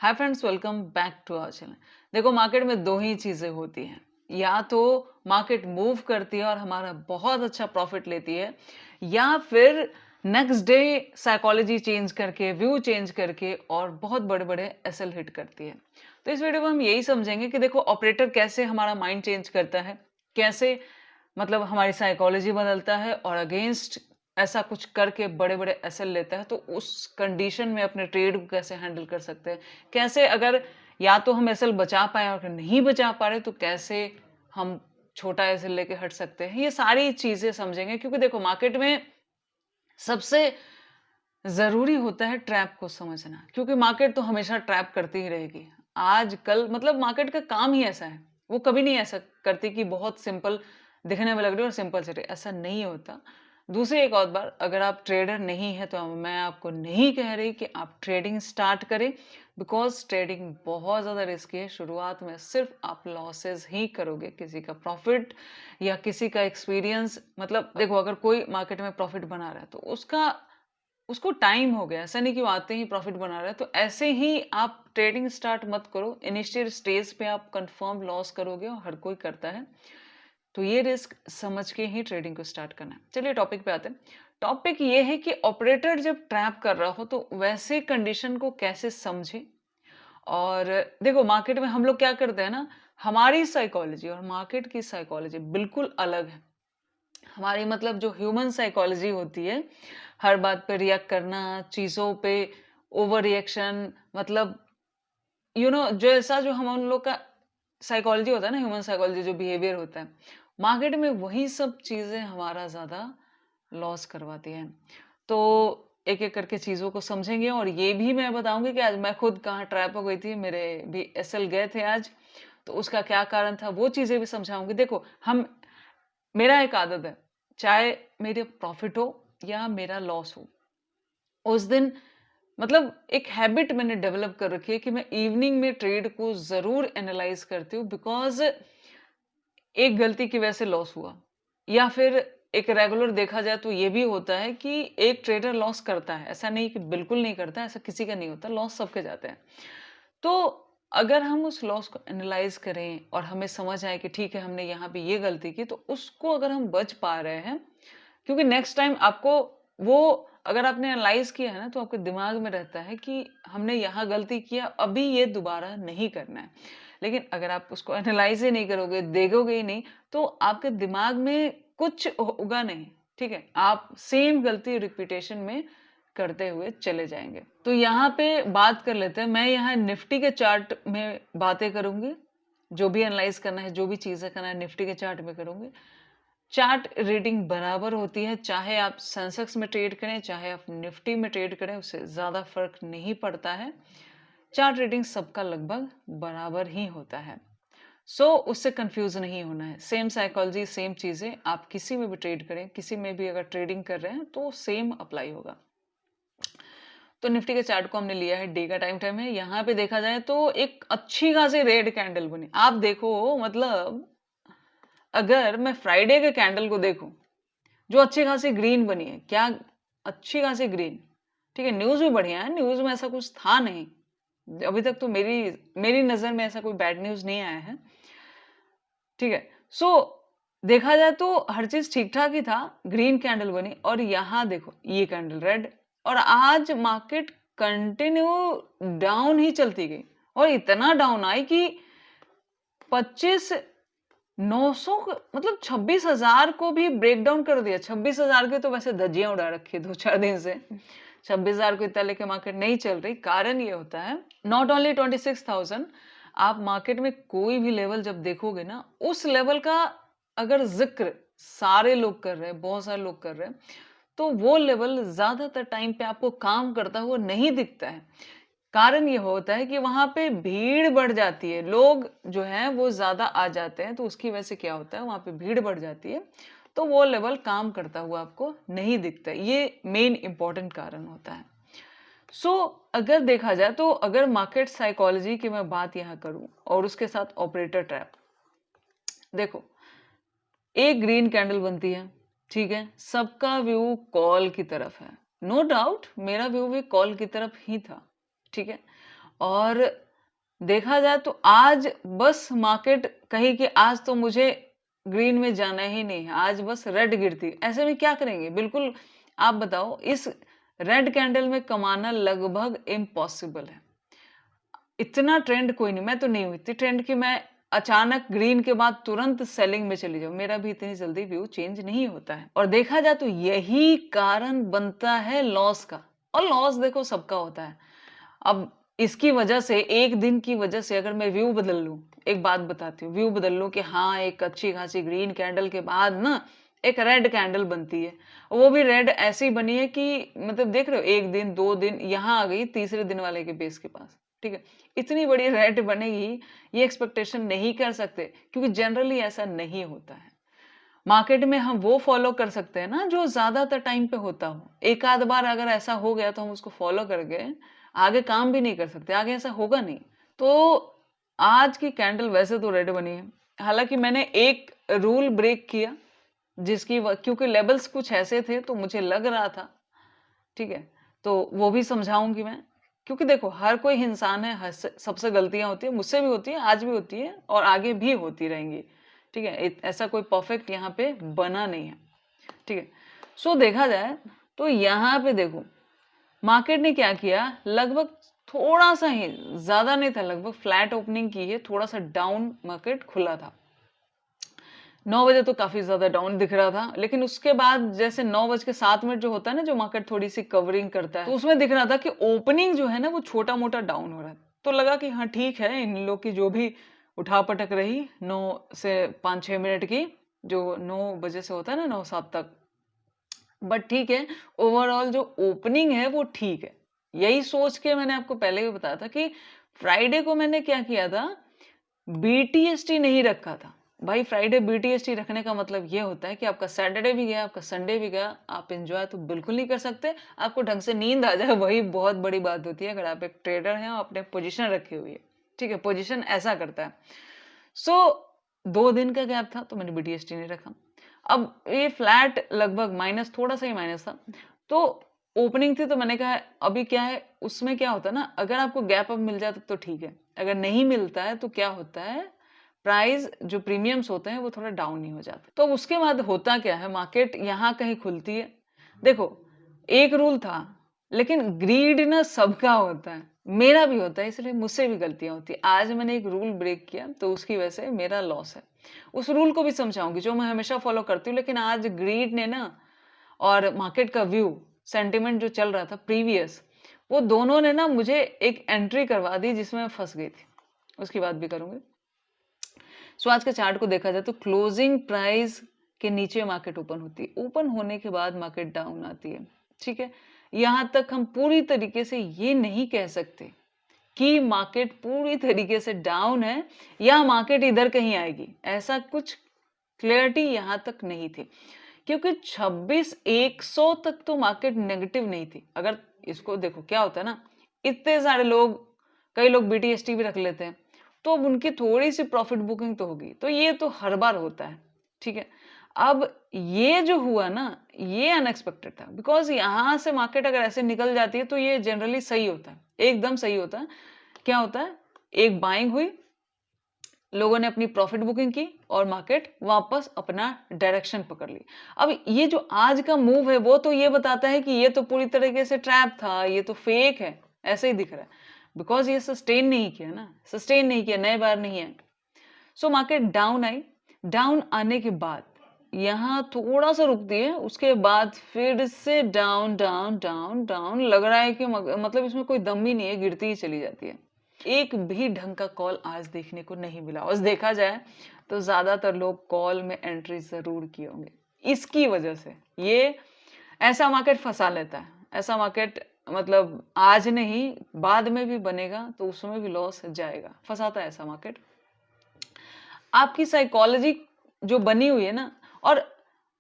Hi friends, welcome back to our channel. देखो, market में दो ही चीजें होती हैं। या तो मार्केट मूव करती है और हमारा बहुत अच्छा प्रॉफिट लेती है, या फिर नेक्स्ट डे साइकोलॉजी चेंज करके, व्यू चेंज करके और बहुत बड़े बड़े एसएल हिट करती है। तो इस वीडियो में हम यही समझेंगे कि देखो, ऑपरेटर कैसे हमारा माइंड चेंज करता है, कैसे मतलब हमारी साइकोलॉजी बदलता है और अगेंस्ट ऐसा कुछ करके बड़े-बड़े एसएल लेता है, तो उस कंडीशन में अपने ट्रेड को कैसे हैंडल कर सकते हैं? कैसे अगर या तो हम एसएल बचा पाएँ और अगर नहीं बचा पा रहे तो कैसे हम छोटा एसएल लेके हट सकते हैं? ये सारी चीज़ें समझेंगे क्योंकि देखो, मार्केट में सबसे ज़रूरी होता है ट्रैप को समझना, क्योंकि मार्केट तो हमेशा ट्रैप करती ही रहेगी। आज-कल मतलब मार्केट का काम ही ऐसा है, वो कभी नहीं ऐसा करती कि बहुत सिंपल दिखने में लग रही है और सिंपल चल रही है, ऐसा नहीं होता। दूसरी एक और बात, अगर आप ट्रेडर नहीं हैं तो मैं आपको नहीं कह रही कि आप ट्रेडिंग स्टार्ट करें, बिकॉज़ ट्रेडिंग बहुत ज़्यादा रिस्की है। शुरुआत में सिर्फ़ आप लॉसेस ही करोगे, किसी का प्रॉफ़िट या किसी का एक्सपीरियंस मतलब देखो, अगर कोई मार्केट में प्रॉफ़िट बना रहा है तो उसको टाइम हो गया, ऐसा नहीं कि वो आते ही प्रॉफिट बना रहा है। तो ऐसे ही आप ट्रेडिंग स्टार्ट मत करो। इनिशियल स्टेज पे आप कंफर्म लॉस करोगे और हर कोई करता है। तो ये रिस्क समझ के ही ट्रेडिंग को स्टार्ट करना है। चलिए टॉपिक पे आते हैं। टॉपिक ये है कि ऑपरेटर जब ट्रैप कर रहा हो तो वैसे कंडीशन को कैसे समझे। और देखो, मार्केट में हम लोग क्या करते हैं ना, हमारी साइकोलॉजी और मार्केट की साइकोलॉजी बिल्कुल अलग है। हमारी मतलब जो ह्यूमन साइकोलॉजी होती है, हर बात पे रिएक्ट करना, चीज़ों पे ओवर रिएक्शन, मतलब जैसा जो हम उन लोग का साइकोलॉजी होता है ना, ह्यूमन साइकोलॉजी जो बिहेवियर होता है, मार्केट में वही सब चीज़ें हमारा ज़्यादा लॉस करवाती हैं। तो एक-एक करके चीज़ों को समझेंगे और ये भी मैं बताऊँगी कि आज मैं खुद कहाँ ट्रैप हो गई थी, मेरे भी एसएल गए थे आज, तो उसका क्या कारण था, वो चीज़ें भी समझाऊँगी। देखो, हम मेरा एक आदत है, चाहे मेरे प्रॉफ़िट हो या मेरा लॉस हो, उस दिन मतलब एक हैबिट मैंने डेवलप कर रखी है कि मैं इवनिंग में ट्रेड को ज़रूर एनालाइज़ करती हूँ, बिकॉज़ एक गलती की वजह से लॉस हुआ या फिर एक रेगुलर देखा जाए तो ये भी होता है कि एक ट्रेडर लॉस करता है। ऐसा नहीं कि बिल्कुल नहीं करता, ऐसा किसी का नहीं होता, लॉस सबके जाते हैं। तो अगर हम उस लॉस को एनालाइज़ करें और हमें समझ आए कि ठीक है, हमने यहाँ पे ये गलती की, तो उसको अगर हम बच पा रहे हैं, क्योंकि नेक्स्ट टाइम आपको वो अगर आपने एनालाइज़ किया है ना, तो आपके दिमाग में रहता है कि हमने यहाँ गलती किया, अभी ये दोबारा नहीं करना है। लेकिन अगर आप उसको एनालाइज़ ही नहीं करोगे, देखोगे ही नहीं, तो आपके दिमाग में कुछ होगा नहीं, ठीक है? आप सेम गलती रिपीटेशन में करते हुए चले जाएँगे। तो यहाँ पे बात कर लेते हैं, मैं यहाँ निफ्टी के चार्ट में बातें करूँगी, जो भी एनालाइज़ करना है, जो भी चीज़ें करना है, निफ्टी के चार्ट में करूँगी। चार्ट रीडिंग बराबर होती है, चाहे आप सेंसेक्स में ट्रेड करें, चाहे आप निफ्टी में ट्रेड करें, उससे ज़्यादा फ़र्क नहीं पड़ता है। चार्ट रीडिंग सबका लगभग बराबर ही होता है। उससे कंफ्यूज नहीं होना है। सेम साइकोलॉजी, सेम चीज़ें आप किसी में भी ट्रेड करें, किसी में भी अगर ट्रेडिंग कर रहे हैं, तो सेम अप्लाई होगा। तो निफ्टी के चार्ट को हमने लिया है, डे का टाइम फ्रेम है। यहाँ पे देखा जाए तो एक अच्छी खासी रेड कैंडल बनी। आप देखो, मतलब अगर मैं फ्राइडे के कैंडल को देखूं, जो अच्छी खासी ग्रीन बनी है, क्या अच्छी खासी ग्रीन, ठीक है, न्यूज़ भी बढ़िया है, न्यूज़ में ऐसा कुछ था नहीं। अभी तक तो मेरी मेरी नज़र में ऐसा कोई बैड न्यूज़ नहीं आया है, ठीक है। देखा जाए तो हर चीज़ ठीक-ठाक ही था, ग्रीन कैंडल बनी और यहाँ देखो ये कैंडल रेड, और आज मार्केट कंटिन्यू डाउन ही चलती गई और इतना डाउन आई कि 25 900 मतलब 26,000 को भी ब्रेक डाउन कर दिया। 26,000 की तो वैसे धज्जियां उड़ा रखी है 2-4 दिन से। 26,000 को इतना लेके मार्केट नहीं चल रही। कारण ये होता है, नॉट ओनली 26,000, आप मार्केट में कोई भी लेवल जब देखोगे ना, उस लेवल का अगर जिक्र सारे लोग कर रहे हैं, बहुत सारे लोग कर रहे हैं, तो वो लेवल ज्यादातर टाइम पे आपको काम करता हुआ नहीं दिखता है। कारण ये होता है कि वहां पे भीड़ बढ़ जाती है, लोग जो हैं वो ज्यादा आ जाते हैं, तो उसकी वजह से क्या होता है, वहां पे भीड़ बढ़ जाती है, तो वो लेवल काम करता हुआ आपको नहीं दिखता। ये मेन इंपॉर्टेंट कारण होता है। सो अगर देखा जाए तो अगर मार्केट साइकोलॉजी की मैं बात यहाँ करूं और उसके साथ ऑपरेटर ट्रैप, देखो, एक ग्रीन कैंडल बनती है, ठीक है, सबका व्यू कॉल की तरफ है, नो डाउट मेरा व्यू भी कॉल की तरफ ही था, ठीक है। और देखा जाए तो आज बस मार्केट कही कि आज तो मुझे ग्रीन में जाना ही नहीं है, आज बस रेड गिरती, ऐसे में क्या करेंगे? बिल्कुल आप बताओ, इस रेड कैंडल में कमाना लगभग इम्पॉसिबल है। इतना ट्रेंड कोई नहीं, मैं तो नहीं हुई थी ट्रेंड की मैं अचानक ग्रीन के बाद तुरंत सेलिंग में चली जाऊं, मेरा भी इतनी जल्दी व्यू चेंज नहीं होता है। और देखा जाए तो यही कारण बनता है लॉस का, और लॉस देखो सबका होता है। अब इसकी वजह से, एक दिन की वजह से अगर मैं व्यू बदल लूं, एक बात बताती हूँ, व्यू बदल लूं कि हाँ एक अच्छी खासी ग्रीन कैंडल के बाद ना एक रेड कैंडल बनती है, वो भी रेड ऐसी बनी है कि मतलब देख रहे हो, एक दिन दो दिन यहाँ आ गई तीसरे दिन वाले के बेस के पास, ठीक है। इतनी बड़ी रेड बनेगी ये एक्सपेक्टेशन नहीं कर सकते, क्योंकि जनरली ऐसा नहीं होता है। मार्केट में हम वो फॉलो कर सकते हैं ना जो ज्यादातर टाइम पे होता हो। एक आध बार अगर ऐसा हो गया तो हम उसको फॉलो करके आगे काम भी नहीं कर सकते, आगे ऐसा होगा नहीं। तो आज की कैंडल वैसे तो रेड बनी है, हालांकि मैंने एक रूल ब्रेक किया क्योंकि लेवल्स कुछ ऐसे थे तो मुझे लग रहा था, ठीक है, तो वो भी समझाऊंगी मैं। क्योंकि देखो हर कोई इंसान है, सबसे गलतियां होती है, मुझसे भी होती है, आज भी होती है और आगे भी होती रहेंगी, ठीक है। ऐसा कोई परफेक्ट यहाँ पे बना नहीं है, ठीक है। सो देखा जाए तो यहाँ पे देखो मार्केट ने क्या किया, लगभग थोड़ा सा ही, ज्यादा नहीं था, लगभग फ्लैट ओपनिंग की है, थोड़ा सा डाउन मार्केट खुला था। 9 बजे तो काफी ज्यादा डाउन दिख रहा था, लेकिन उसके बाद जैसे 9:07 जो होता है ना, जो मार्केट थोड़ी सी कवरिंग करता है, तो उसमें दिख रहा था कि ओपनिंग जो है ना वो छोटा मोटा डाउन हो रहा है। तो लगा कि हाँ ठीक है, इन लोग की जो भी उठापटक रही 9 से 5-6 मिनट की, जो 9 बजे से होता है ना 9-7 तक, बट ठीक है, ओवरऑल जो ओपनिंग है वो ठीक है। यही सोच के मैंने आपको पहले भी बताया था कि फ्राइडे को मैंने क्या किया था, बीटीएसटी नहीं रखा था। भाई फ्राइडे बीटीएसटी रखने का मतलब ये होता है कि आपका सैटरडे भी गया, आपका संडे भी गया, आप एंजॉय तो बिल्कुल नहीं कर सकते, आपको ढंग से नींद आ जाए, वही बहुत बड़ी बात होती है अगर आप एक ट्रेडर हैं और अपने पोजीशन रखी हुई है, ठीक है। पोजीशन ऐसा करता है। सो 2 दिन का गैप था तो मैंने बीटीएसटी नहीं रखा। अब ये फ्लैट लगभग माइनस, थोड़ा सा ही माइनस था, तो ओपनिंग थी, तो मैंने कहा अभी क्या है, उसमें क्या होता है ना, अगर आपको गैप अप मिल जाता तो ठीक है, अगर नहीं मिलता है तो क्या होता है, प्राइस जो प्रीमियम्स होते हैं वो थोड़ा डाउन ही हो जाता है। तो उसके बाद होता क्या है, मार्केट यहाँ कहीं खुलती है। देखो एक रूल था, लेकिन ग्रीड ना सबका होता है, मेरा भी होता है, इसलिए मुझसे भी गलतियां होती है। आज मैंने एक रूल ब्रेक किया तो उसकी वजह से मेरा लॉस है। उस रूल को भी समझाऊंगी जो मैं हमेशा फॉलो करती हूँ, लेकिन आज ग्रीड ने ना और मार्केट का व्यू, सेंटिमेंट जो चल रहा था प्रीवियस, वो दोनों ने ना मुझे एक एंट्री करवा दी जिसमें मैं फंस गई थी, उसकी बात भी करूंगी। सो आज के चार्ट को देखा जाए तो क्लोजिंग प्राइस के नीचे मार्केट ओपन होती है, ओपन होने के बाद मार्केट डाउन आती है, ठीक है। यहां तक हम पूरी तरीके से ये नहीं कह सकते कि मार्केट पूरी तरीके से डाउन है या मार्केट इधर कहीं आएगी, ऐसा कुछ क्लियरिटी यहां तक नहीं थी, क्योंकि 26,100 तक तो मार्केट नेगेटिव नहीं थी। अगर इसको देखो क्या होता है ना, इतने सारे लोग, कई लोग बीटीएसटी भी रख लेते हैं, तो अब उनकी थोड़ी सी प्रॉफिट बुकिंग तो होगी, तो ये तो हर बार होता है, ठीक है। अब ये जो हुआ ना, ये अनएक्सपेक्टेड था, बिकॉज यहां से मार्केट अगर ऐसे निकल जाती है तो ये जनरली सही होता है, एकदम सही होता है। क्या होता है, एक बाइंग हुई, लोगों ने अपनी प्रॉफिट बुकिंग की और मार्केट वापस अपना डायरेक्शन पकड़ ली। अब ये जो आज का मूव है वो तो ये बताता है कि ये तो पूरी तरीके से ट्रैप था, ये तो फेक है, ऐसे ही दिख रहा है, बिकॉज ये सस्टेन नहीं किया ना, सस्टेन नहीं किया, नए बार नहीं है। So market down I, down आने के बाद यहाँ थोड़ा सा रुकती है, उसके बाद फिर से डाउन डाउन डाउन डाउन, लग रहा है कि मतलब इसमें कोई दम ही नहीं है, गिरती ही चली जाती है। एक भी ढंग का कॉल आज देखने को नहीं मिला, और देखा जाए तो ज्यादातर लोग कॉल में एंट्री जरूर किए होंगे। इसकी वजह से ये ऐसा मार्केट फंसा लेता है, ऐसा मार्केट मतलब आज नहीं बाद में भी बनेगा तो उसमें भी लॉस जाएगा, फंसाता है ऐसा मार्केट। आपकी साइकोलॉजी जो बनी हुई है ना, और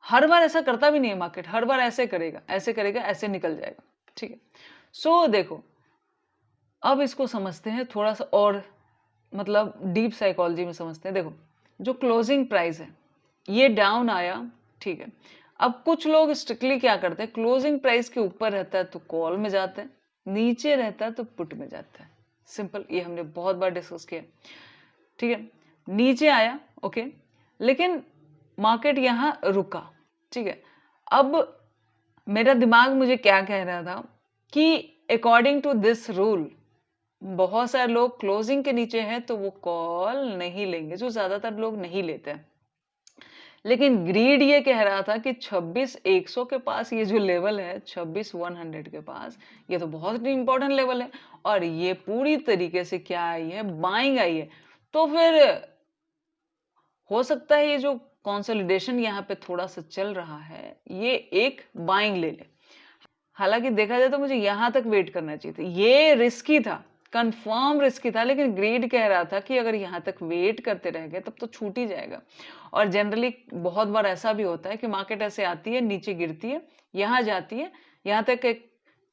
हर बार ऐसा करता भी नहीं है मार्केट, हर बार ऐसे करेगा ऐसे करेगा ऐसे निकल जाएगा, ठीक है। सो देखो अब इसको समझते हैं थोड़ा सा और, मतलब डीप साइकोलॉजी में समझते हैं। देखो जो क्लोजिंग प्राइस है ये डाउन आया, ठीक है। अब कुछ लोग स्ट्रिक्टली क्या करते हैं, क्लोजिंग प्राइस के ऊपर रहता है तो कॉल में जाते हैं, नीचे रहता है तो पुट में जाता है, सिंपल, ये हमने बहुत बार डिस्कस किया, ठीक है। नीचे आया, ओके, लेकिन मार्केट यहाँ रुका, ठीक है। अब मेरा दिमाग मुझे क्या कह रहा था कि अकॉर्डिंग टू दिस रूल बहुत सारे लोग क्लोजिंग के नीचे हैं तो वो कॉल नहीं लेंगे, जो ज्यादातर लोग नहीं लेते हैं। लेकिन ग्रीड ये कह रहा था कि 26,100 के पास ये जो लेवल है, 26,100 के पास, ये तो बहुत ही इंपॉर्टेंट लेवल है और ये पूरी तरीके से क्या आई है, बाइंग आई है। तो फिर हो सकता है ये जो कंसोलिडेशन यहाँ पे थोड़ा सा चल रहा है, ये एक बाइंग ले ले। हालांकि देखा जाए तो मुझे यहां तक वेट करना चाहिए था, ये रिस्की था, कंफर्म रिस्की था, लेकिन ग्रीड कह रहा था कि अगर यहां तक वेट करते रह गए तब तो छूट ही जाएगा। और जनरली बहुत बार ऐसा भी होता है कि मार्केट ऐसे आती है, नीचे गिरती है, यहां जाती है, यहां तक एक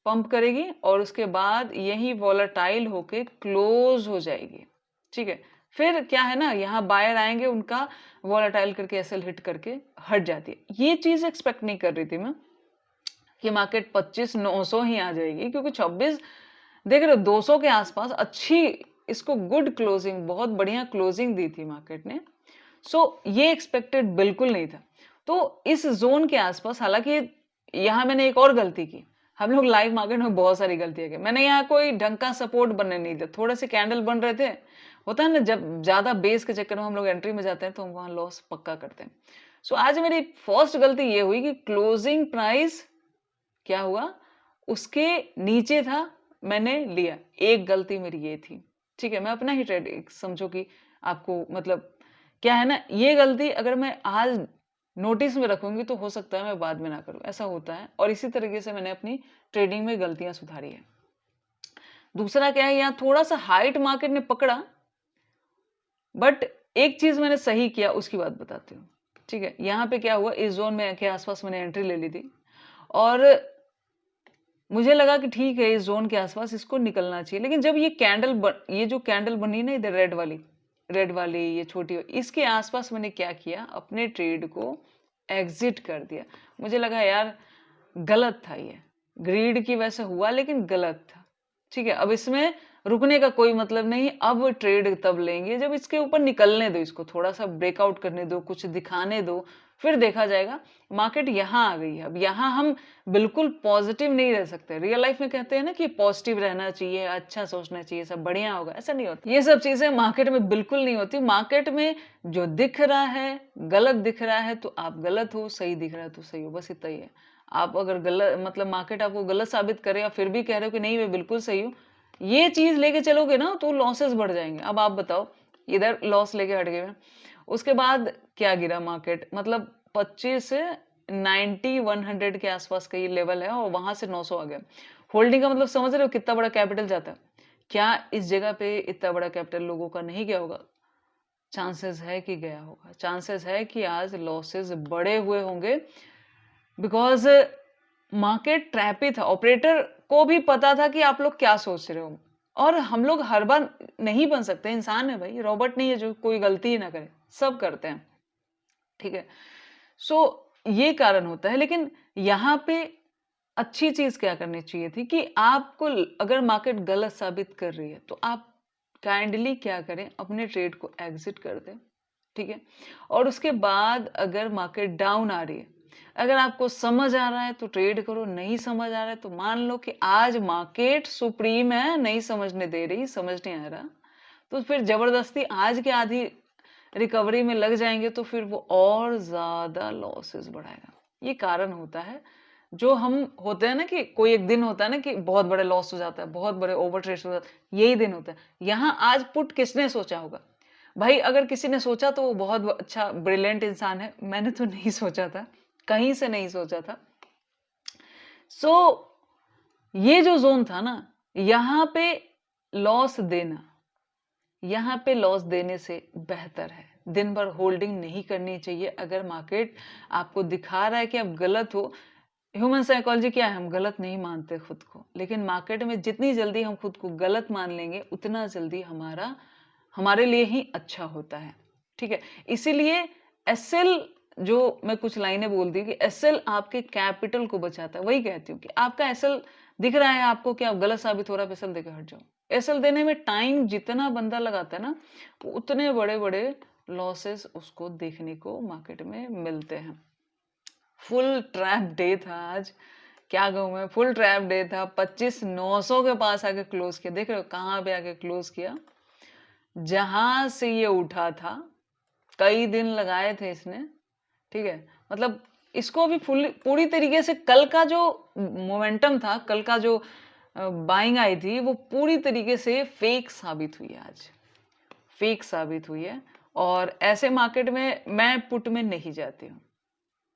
पंप करेगी और उसके बाद यही वॉलेटाइल होके क्लोज हो जाएगी, ठीक है। फिर क्या है ना, यहाँ बायर आएंगे, उनका वॉलेटाइल करके एसएल हिट करके हट जाती है। ये चीज एक्सपेक्ट नहीं कर रही थी मैं कि मार्केट 25,900 ही आ जाएगी, क्योंकि 26 देख रहे हो 200 के आसपास अच्छी, इसको गुड क्लोजिंग, बहुत बढ़िया क्लोजिंग दी थी मार्केट ने। सो ये एक्सपेक्टेड बिल्कुल नहीं था। तो इस जोन के आसपास, हालांकि यहाँ मैंने एक और गलती की, हम लोग लाइव मार्केट में बहुत सारी गलतियां की। मैंने यहाँ कोई ढंग का सपोर्ट बनने नहीं दिया, थोड़े से कैंडल बन रहे थे, होता है ना जब ज्यादा बेस के चक्कर में हम लोग एंट्री में जाते हैं तो हम वहां लॉस पक्का करते हैं। सो आज मेरी फर्स्ट गलती ये हुई कि क्लोजिंग प्राइस क्या हुआ, उसके नीचे था, मैंने लिया। एक गलती मेरी ये थी, ठीक है। मैं अपना ही ट्रेड समझो कि आपको मतलब क्या है ना, ये गलती अगर मैं आज नोटिस में रखूंगी तो हो सकता है मैं बाद में ना करूं, ऐसा होता है। और इसी तरीके से मैंने अपनी ट्रेडिंग में गलतियां सुधारी है। दूसरा क्या है, यहाँ थोड़ा सा हाइट मार्केट ने पकड़ा, बट एक चीज मैंने सही किया, उसकी बात बताती हूँ, ठीक है। यहाँ पे क्या हुआ, इस जोन में के आसपास मैंने एंट्री ले ली थी और मुझे लगा कि ठीक है, इस जोन के आसपास इसको निकलना चाहिए। लेकिन जब ये जो कैंडल बनी ना इधर, रेड वाली ये छोटी, इसके आसपास मैंने क्या किया, अपने ट्रेड को एग्जिट कर दिया। मुझे लगा यार गलत था, ये ग्रीड की वजह से हुआ लेकिन गलत था, ठीक है। अब इसमें रुकने का कोई मतलब नहीं, अब ट्रेड तब लेंगे जब इसके ऊपर निकलने दो, इसको थोड़ा सा ब्रेकआउट करने दो, कुछ दिखाने दो, फिर देखा जाएगा। मार्केट यहाँ आ गई है, अब यहाँ हम बिल्कुल पॉजिटिव नहीं रह सकते। रियल लाइफ में कहते हैं ना कि पॉजिटिव रहना चाहिए, अच्छा सोचना चाहिए, सब बढ़िया होगा, ऐसा नहीं होता। ये सब चीजें मार्केट में बिल्कुल नहीं होती। मार्केट में जो दिख रहा है, गलत दिख रहा है तो आप गलत हो, सही दिख रहा है तो सही हो, बस इतना ही है। आप अगर गलत मतलब मार्केट आपको गलत साबित करे या फिर भी कह रहे हो कि नहीं मैं बिल्कुल सही हूँ, ये चीज लेके चलोगे ना तो लॉसेस बढ़ जाएंगे। अब आप बताओ, इधर लॉस लेके हट गए, उसके बाद क्या गिरा मार्केट, मतलब 25 से 90 100 के आसपास का ये लेवल है और वहां से 900 आ गया। होल्डिंग का मतलब समझ रहे हो कितना बड़ा कैपिटल जाता है। क्या इस जगह पे इतना बड़ा कैपिटल लोगों का नहीं गया होगा? चांसेस है कि गया होगा, चांसेस है कि आज लॉसेस बड़े हुए होंगे, बिकॉज मार्केट ट्रैप ही था। ऑपरेटर को भी पता था कि आप लोग क्या सोच रहे हो, और हम लोग हर बार नहीं बन सकते, इंसान है भाई, रॉबोट नहीं है जो कोई गलती ही ना करे, सब करते हैं, ठीक है। सो ये कारण होता है। लेकिन यहाँ पे अच्छी चीज क्या करनी चाहिए थी कि आपको अगर मार्केट गलत साबित कर रही है तो आप काइंडली क्या करें, अपने ट्रेड को एग्जिट कर दें, ठीक है। और उसके बाद अगर मार्केट डाउन आ रही है, अगर आपको समझ आ रहा है तो ट्रेड करो, नहीं समझ आ रहा है तो मान लो कि आज मार्केट सुप्रीम है, नहीं समझने दे रही, समझ नहीं आ रहा, तो फिर जबरदस्ती आज के आधी रिकवरी में लग जाएंगे तो फिर वो और ज्यादा लॉसेस बढ़ाएगा। ये कारण होता है। जो हम होते हैं ना कि कोई एक दिन होता है ना कि बहुत बड़े लॉस हो जाता है, बहुत बड़े ओवर ट्रेड हो जाता है, यही दिन होता है। यहाँ आज पुट किसने सोचा होगा भाई? अगर किसी ने सोचा तो वो बहुत अच्छा ब्रिलियंट इंसान है, मैंने तो नहीं सोचा था, कहीं से नहीं सोचा था। सो ये जो जोन था ना, यहाँ पे लॉस देना, यहाँ पे लॉस देने से बेहतर है दिन भर होल्डिंग नहीं करनी चाहिए। अगर मार्केट आपको दिखा रहा है कि आप गलत हो, ह्यूमन साइकोलॉजी क्या है, हम गलत नहीं मानते खुद को, लेकिन मार्केट में जितनी जल्दी हम खुद को गलत मान लेंगे उतना जल्दी हमारे लिए ही अच्छा होता है, ठीक है। इसीलिए एसएल, जो मैं कुछ लाइनें बोलती हूँ कि एसएल आपके कैपिटल को बचाता है, वही कहती हूँ कि आपका एसएल दिख रहा है आपको कि आप गलत साबित हो रहा है, एसएल देकर हट जाओ, एसएल देने में टाइम जितना बंदा लगाता है ना, उतने बड़े-बड़े लॉसेस उसको देखने को मार्केट में मिलते हैं। फुल ट्रैप डे था आज, क्या कहूँ मैं, फुल ट्रैप डे था। 25,900 के पास आके क्लोज किया। देख रहे हो कहाँ पे आके क्लोज किया, जहां से ये उठा था। कई दिन लगाए थे इसने, ठीक है। मतलब इसको अभी पूरी तरीके से कल का जो मोमेंटम था, कल का जो बाइंग आई थी, वो पूरी तरीके से फेक साबित हुई है आज, फेक साबित हुई है। और ऐसे मार्केट में मैं पुट में नहीं जाती हूँ।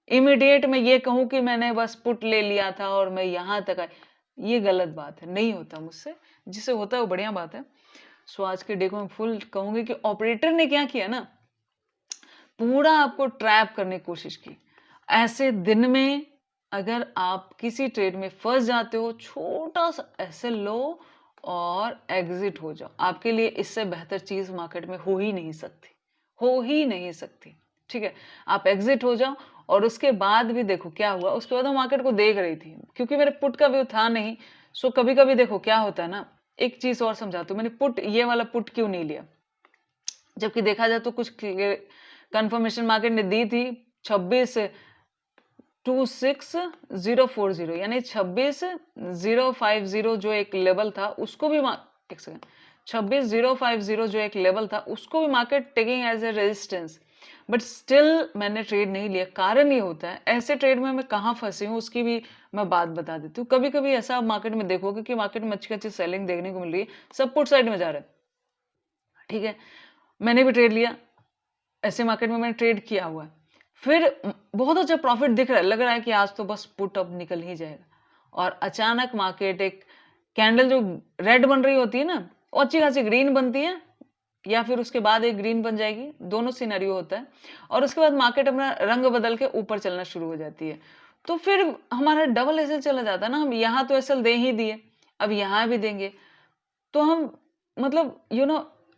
इमीडिएट मैं ये कहूँ कि मैंने बस पुट ले लिया था और मैं यहां तक आई, ये गलत बात है, नहीं होता मुझसे। जिसे होता है वो बढ़िया बात है। सो आज के डे को मैं फुल कहूंगी कि ऑपरेटर ने क्या किया ना, पूरा आपको ट्रैप करने की कोशिश की। ऐसे दिन में अगर आप किसी ट्रेड में फंस जाते हो, छोटा सा ऐसे लो और एग्जिट हो जाओ। आपके लिए इससे बेहतर चीज मार्केट में हो ही नहीं सकती, हो ही नहीं सकती, ठीक है। आप एग्जिट हो जाओ और उसके बाद भी देखो क्या हुआ। उसके बाद मैं मार्केट को देख रही थी, क्योंकि मेरे पुट का व्यू था नहीं। सो कभी कभी देखो क्या होता है ना, एक चीज और समझाती हूँ। मैंने पुट, ये वाला पुट क्यों नहीं लिया, जबकि देखा जाए तो कुछ कंफर्मेशन मार्केट ने दी थी। 26,26040 यानी 26,050 जो एक लेवल था, उसको भी एक सेकंड, 26,050 जो एक लेवल था, उसको भी market taking as a resistance. But still मैंने ट्रेड नहीं लिया। कारण ये होता है, ऐसे ट्रेड में मैं कहाँ फंसी हूँ उसकी भी मैं बात बता देती हूँ। कभी कभी ऐसा आप मार्केट में देखोगे कि मार्केट में अच्छी अच्छी सेलिंग देखने को मिल रही है, सब पुट साइड में जा रहे हैं, ठीक है। मैंने भी ट्रेड लिया, ऐसे मार्केट में मैंने ट्रेड किया हुआ है। फिर बहुत अच्छा प्रॉफिट दिख रहा है, लग रहा है कि आज तो बस पुट अब निकल ही जाएगा। और अचानक मार्केट, एक कैंडल जो रेड बन रही होती है ना, वो अच्छी खासी ग्रीन बनती है, या फिर उसके बाद एक ग्रीन बन जाएगी, दोनों सिनेरियो होता है। और उसके बाद मार्केट अपना रंग बदल के ऊपर चलना शुरू हो जाती है। तो फिर हमारा डबल एसएल चला जाता है ना। हम यहाँ तो एसएल दे ही दिए, अब यहाँ भी देंगे, तो हम मतलब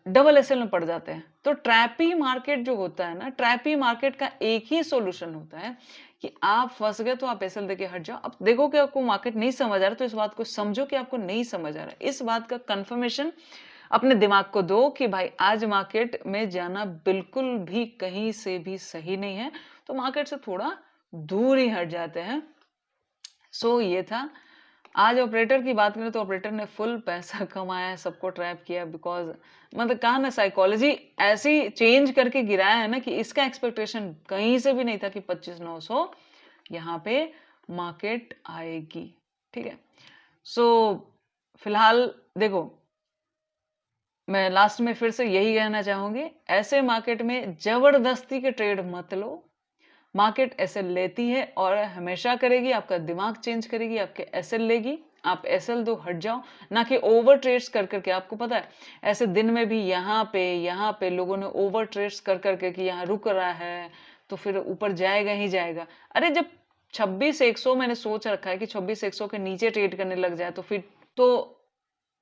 डबल एसएल में पड़ जाते हैं। तो ट्रैपी मार्केट जो होता है ना, ट्रैपी मार्केट का एक ही सॉल्यूशन होता है कि आप फंस गए तो आप एसएल देके हट जाओ। अब देखो कि आपको मार्केट नहीं समझ आ रहा, तो इस बात को समझो कि आपको नहीं समझ आ रहा है। इस बात का कंफर्मेशन अपने दिमाग को दो कि भाई आज मार्केट में जाना बिल्कुल भी कहीं से भी सही नहीं है, तो मार्केट से थोड़ा दूर ही हट जाते हैं। सो ये था आज। ऑपरेटर की बात करें तो ऑपरेटर ने फुल पैसा कमाया है, सबको ट्रैप किया। बिकॉज मतलब कहा ना, साइकोलॉजी ऐसी चेंज करके गिराया है ना कि इसका एक्सपेक्टेशन कहीं से भी नहीं था कि 25,900 यहाँ पे मार्केट आएगी, ठीक है। सो फिलहाल देखो, मैं लास्ट में फिर से यही कहना चाहूंगी, ऐसे मार्केट में जबरदस्ती के ट्रेड मत लो। मार्केट एसएल लेती है और हमेशा करेगी, आपका दिमाग चेंज करेगी, आपके एसएल लेगी, आप एसएल दो, हट जाओ। ना कि ओवर ट्रेड्स कर करके। आपको पता है ऐसे दिन में भी यहाँ पे लोगों ने ओवर ट्रेड्स कर करके कि यहाँ रुक रहा है तो फिर ऊपर जाएगा ही जाएगा। अरे जब 26,100 मैंने सोच रखा है कि 26,100 के नीचे ट्रेड करने लग जाए तो फिर तो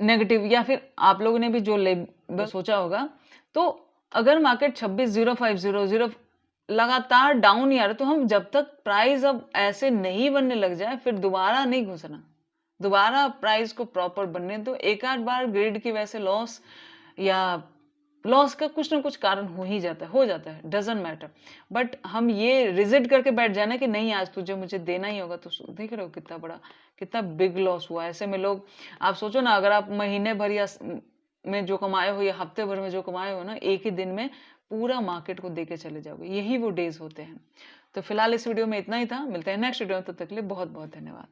नेगेटिव, या फिर आप लोगों ने भी जो लेबल सोचा होगा, तो अगर मार्केट 26,050 लगातार डाउन ही आ रहा, तो हम जब तक प्राइस अब ऐसे नहीं बनने लग जाए फिर दोबारा नहीं घुसना। दोबारा प्राइस को प्रॉपर बनने दो। एक आध बार ग्रिड की वजह से लॉस या लॉस का कुछ ना कुछ कारण हो ही जाता है, हो जाता है, डजंट मैटर। बट हम ये रिजिड करके बैठ जाना कि नहीं आज तुझे मुझे देना ही होगा, तो देख रहे हो कितना बड़ा, कितना बिग लॉस हुआ। ऐसे में लोग, आप सोचो ना, अगर आप महीने भर या में जो कमाए हो या हफ्ते भर में जो कमाए हो ना, एक ही दिन में पूरा मार्केट को देके चले जाओगे। यही वो डेज होते हैं। तो फिलहाल इस वीडियो में इतना ही था, मिलते हैं नेक्स्ट वीडियो में, तब तक के लिए बहुत बहुत धन्यवाद।